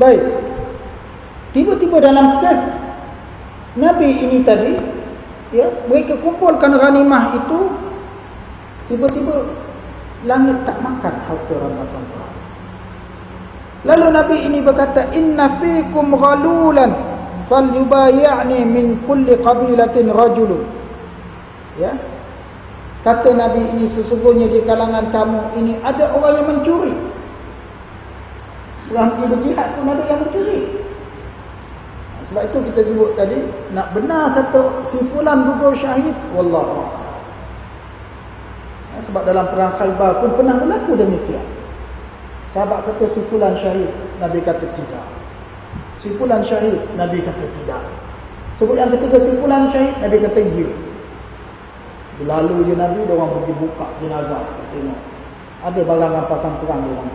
Baik. Tiba-tiba dalam kes Nabi ini tadi, ya, mereka kumpulkan ghanimah itu, tiba-tiba langit tak makan harta rampasan perang. Lalu Nabi ini berkata, inna fikum ghalulan falyubayi'ni min kulli qabilatin rajulun. Ya. Kata Nabi ini, sesungguhnya di kalangan kamu ini ada orang yang mencuri. Berhenti berjihad pun ada yang mencuri. Sebab itu kita sebut tadi, nak benar kata si fulan gugur syahid, wallahu a'lam. Sebab dalam perang Khaybar pun pernah berlaku demikian. Sahabat kata si fulan syahid, Nabi kata tidak. Si fulan syahid, Nabi kata tidak. Sebut yang ketiga si fulan syahid, Nabi kata ya. Lalu je Nabi, diorang pergi buka jenazah, tengok ada barang rampasan perang diorang.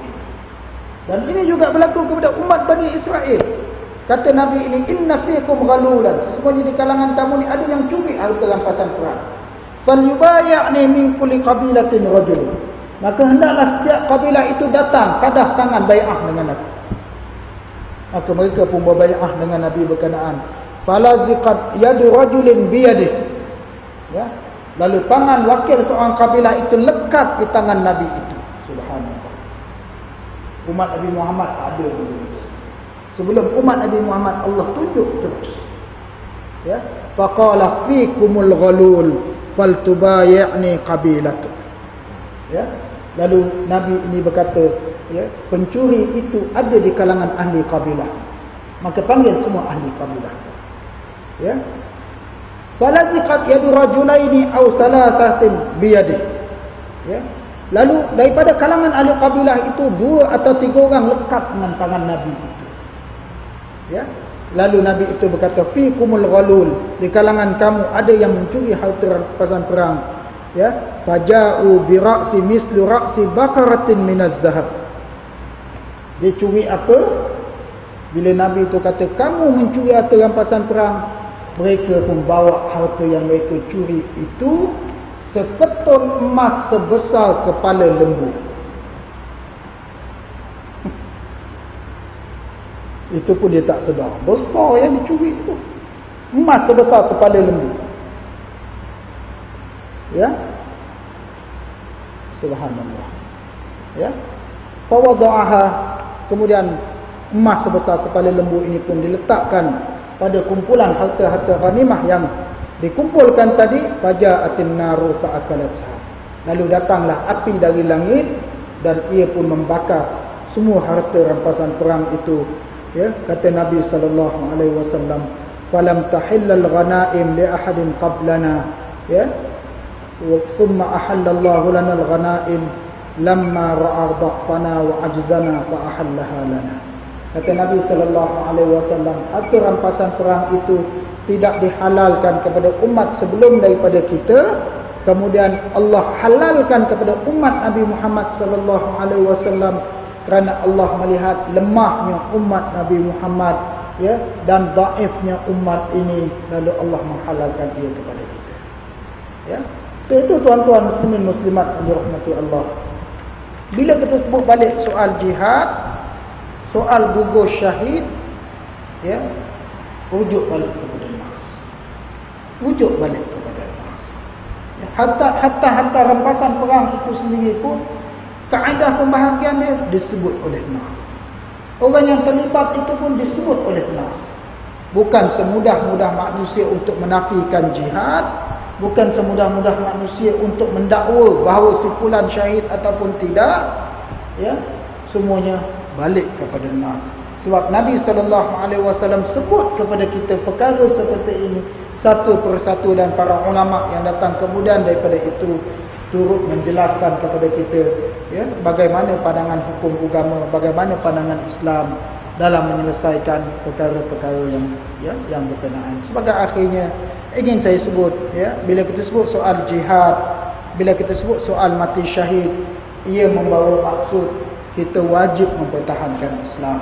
Dan ini juga berlaku kepada umat Bani Israel. Kata Nabi ini, inna fikum ghalulan, sesungguhnya di kalangan kamu ni ada yang curi harta rampasan perang. Falyubayi'ni min kulli qabilatin rajul. Maka hendaklah setiap kabilah itu datang kadah tangan bai'ah dengan Nabi. Maka mereka pun berbai'ah dengan Nabi berkenaan. Falaziqat yadu rajulin biyadih. Ya. Lalu tangan wakil seorang kabilah itu lekat di tangan Nabi itu. Subhanallah. Umat Nabi Muhammad ada begitu. Sebelum umat Nabi Muhammad, Allah tunjuk terus. Ya, faqala fikumul ghalul faltubayi'ni qabilatuk. Ya. Lalu Nabi ini berkata, ya, pencuri itu ada di kalangan ahli kabilah. Maka panggil semua ahli kabilah. Ya. Falaziqat yadu rajulaini aw salasatin biyadih. Ya. Lalu daripada kalangan ahli kabilah itu 2 atau 3 orang lekat dengan tangan Nabi itu. Ya. Lalu Nabi itu berkata, fikumul ghalul, di kalangan kamu ada yang mencuri harta rampasan perang. Ya, faja'u bi ra'si mislu ra'si bakaratin minaz zahab. Dia curi apa? Bila Nabi itu kata kamu mencuri harta rampasan perang, mereka pun bawa harta yang mereka curi itu seketul emas sebesar kepala lembu. Itu pun dia tak sedar. Besar yang dicuri itu. Emas sebesar kepala lembu. Ya. Subhanallah. Ya. Fawada'aha, kemudian emas sebesar kepala lembu ini pun diletakkan pada kumpulan harta-harta ghanimah yang dikumpulkan tadi. Faja'atin naru fa'akalatha. Lalu datanglah api dari langit dan ia pun membakar semua harta rampasan perang itu. Ya, kata Nabi sallallahu alaihi wasallam, falam tahillal ghanaim li ahadin qablana. Ya. ثم أحل الله لنا الغنائم لما رأى ضعفنا وعجزنا فأحلها لنا. Kata Nabi sallallahu alaihi wasallam, harta rampasan perang itu tidak dihalalkan kepada umat sebelum daripada kita, kemudian Allah halalkan kepada umat Nabi Muhammad sallallahu alaihi wasallam kerana Allah melihat lemahnya umat Nabi Muhammad, ya, dan dhaifnya umat ini, lalu Allah menghalalkan ia kepada kita. Ya. So itu tuan-tuan muslimin muslimat yang dirahmati Allah. Bila kita sebut balik soal jihad, soal gugur syahid, ya, rujuk balik kepada nas. Rujuk balik kepada nas. Ya, hatta rampasan perang itu sendiri pun kaedah pembahagian dia disebut oleh nas. Orang yang terlibat itu pun disebut oleh nas. Bukan semudah-mudah manusia untuk menafikan jihad. Bukan semudah-mudah manusia untuk mendakwa bahawa si fulan syahid ataupun tidak. Ya, semuanya balik kepada nas. Sebab Nabi SAW sebut kepada kita perkara seperti ini satu persatu, dan para ulama yang datang kemudian daripada itu turut menjelaskan kepada kita, ya, bagaimana pandangan hukum agama, bagaimana pandangan Islam dalam menyelesaikan perkara-perkara yang berkenaan. Sebagai akhirnya ingin saya sebut, ya, bila kita sebut soal jihad, bila kita sebut soal mati syahid, ia membawa maksud kita wajib mempertahankan Islam.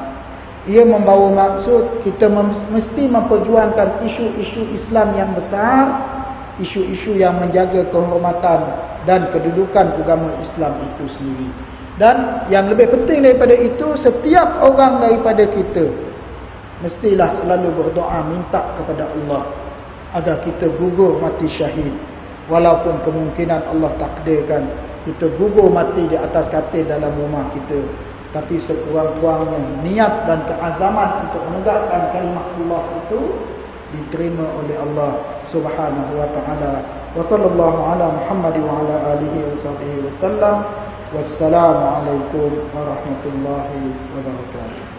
Ia membawa maksud kita mesti memperjuangkan isu-isu Islam yang besar, isu-isu yang menjaga kehormatan dan kedudukan agama Islam itu sendiri. Dan yang lebih penting daripada itu, setiap orang daripada kita mestilah selalu berdoa minta kepada Allah agar kita gugur mati syahid. Walaupun kemungkinan Allah takdirkan kita gugur mati di atas katil dalam rumah kita, tapi sekurang-kurangnya niat dan keazaman untuk menegakkan kalimah Allah itu diterima oleh Allah Subhanahu wa taala. Wa sallallahu ala Muhammad wa ala alihi wa sahbihi wasallam. Wassalamu alaikum warahmatullahi wabarakatuh.